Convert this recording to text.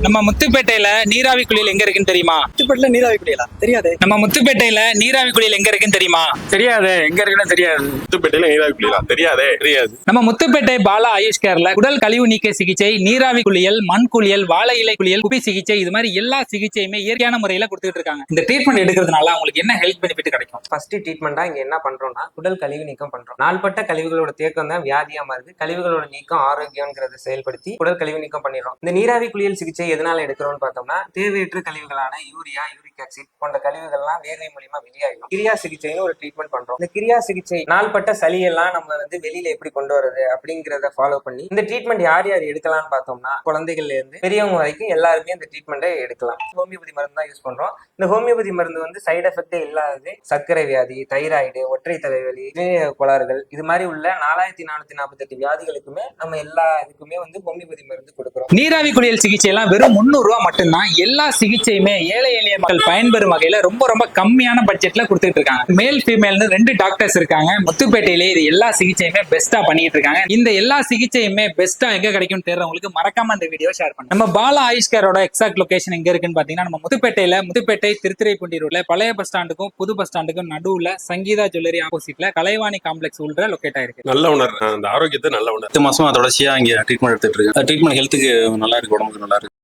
நம்ம முத்துப்பேட்டையில நீராவி குளியல் எங்க இருக்குன்னு தெரியுமா? முத்துப்பேட்டையில நீராவி குளியலா? தெரியாது. நம்ம முத்துப்பேட்டையில நீராவி குளியல் எங்க இருக்குன்னு தெரியுமா? தெரியாது, எங்க இருக்குன்னு தெரியாது. முத்துப்பேட்டையில நீராவி குளியலா? தெரியாது. நம்ம முத்துப்பேட்டை பாலா ஆயுஷ் கேர்ல உடல் கழிவு நீக்க சிகிச்சை, நீராவி குளியல், மண் குளியல், வாழை இலை குளியல், குப்பி சிகிச்சை, இது மாதிரி எல்லா சிகிச்சையுமே இயற்கையான முறையில கொடுத்துட்டு இருக்காங்க. இந்த ட்ரீட்மெண்ட் எடுக்கிறதுனால உங்களுக்கு என்ன ஹெல்த் பெனிஃபிட் கிடைக்கும்? ஃபர்ஸ்ட் ட்ரீட்மெண்டா இங்க என்ன பண்றோம்னா உடல் கழிவு நீக்கம் பண்றோம். நாள்பட்ட கழிவுகளோட தேக்கம் தான் வியாதியா மாறுது. கழிவுகளோட நீக்கம் ஆரோக்கியம்ங்கிறத செயல்படுத்தி உடல் கழிவு நீக்கம் பண்ணிடுறோம். இந்த நீராவி குளியல் சிகிச்சை எதனால எடுக்கிறோம்னு பார்த்தோம்னா தேவையற்ற கழிவுகளான யூரியா, யூரிக் ஆசிட் போன்ற கழிவுகள்லாம் வேர்வை மூலியமா வெளியாகும். கிரியா சிகிச்சைன்னு ஒரு ட்ரீட்மெண்ட் பண்றோம். இந்த கிரியா சிகிச்சை நாள்பட்ட சளியெல்லாம் நம்ம வெளியில எப்படி கொண்டு வரது அப்படிங்கறத ஃபாலோ பண்ணி இந்த ட்ரீட்மெண்ட் யார் யார் எடுக்கலாம்னு பார்த்தோம்னா குழந்தைகள்ல இருந்து பெரியவங்க வரைக்கும் எல்லாருமே இந்த ட்ரீட்மெண்ட்டை எடுக்கலாம். ஹோமியோபதி மருந்து தான் யூஸ் பண்றோம். இந்த ஹோமியோபதி மருந்து சைடு எஃபெக்டே இல்லாதது சர்க்கரை வியாதி, தைராய்டு, ஒற்றை தலைவலி, கோளாறுகள், இது மாதிரி உள்ள 4448 வியாதிகளுக்குமே நம்ம எல்லா இதுக்குமே ஹோமியோபதி மருந்து கொடுக்குறோம். நீராவி குளியல் சிகிச்சை எல்லாம் வெறும் 300 ரூபாய் மட்டும்தான். எல்லா சிகிச்சையுமே ஏழை எளிய மக்கள் பயன்பெறும் வகையில ரொம்ப ரொம்ப கம்மியான பட்ஜெட்ல கொடுத்துட்டு இருக்காங்க. மேல் ஃபீமேல்னு 2 டாக்டர்ஸ் இருக்காங்க. முத்துப்பேட்டையிலே இது எல்லா சிகிச்சையுமே பெஸ்டா பண்ணிட்டு இருக்காங்க. இந்த எல்லா சிகிச்சையுமே பெஸ்டா எங்க கிடைக்கும் தேர்றவங்களுக்கு மறக்காம இந்த வீடியோ ஷேர் பண்ணுங்க. நம்ம பாலா ஆயுஷ் கேரோட எக்ஸாக்ட் லொகேஷன் எங்க இருக்குன்னு பாத்தீங்கன்னா நம்ம முத்துப்பேட்டை திருத்துறைப்பூண்டி ரோட்ல பழைய பஸ் ஸ்டாண்டுக்கும் புது பஸ் ஸ்டாண்டுக்கும் நடுவுல சங்கீதா ஜுவல்லரி ஆப்போசிட்ல கலைவாணி காம்ப்ளெக்ஸ் உள்ள லொகேட் ஆயிருக்கு. நல்ல உணர், அந்த ஆரோக்கியத்தை நல்ல உணர். 10 மாசமா தொடர்ச்சியா இங்க ட்ரீட்மெண்ட் எடுத்துட்டு இருக்கேன். ட்ரீட்மெண்ட் ஹெல்த்துக்கு நல்லா இருக்கு, உடம்புக்கு நல்லா இருக்கு.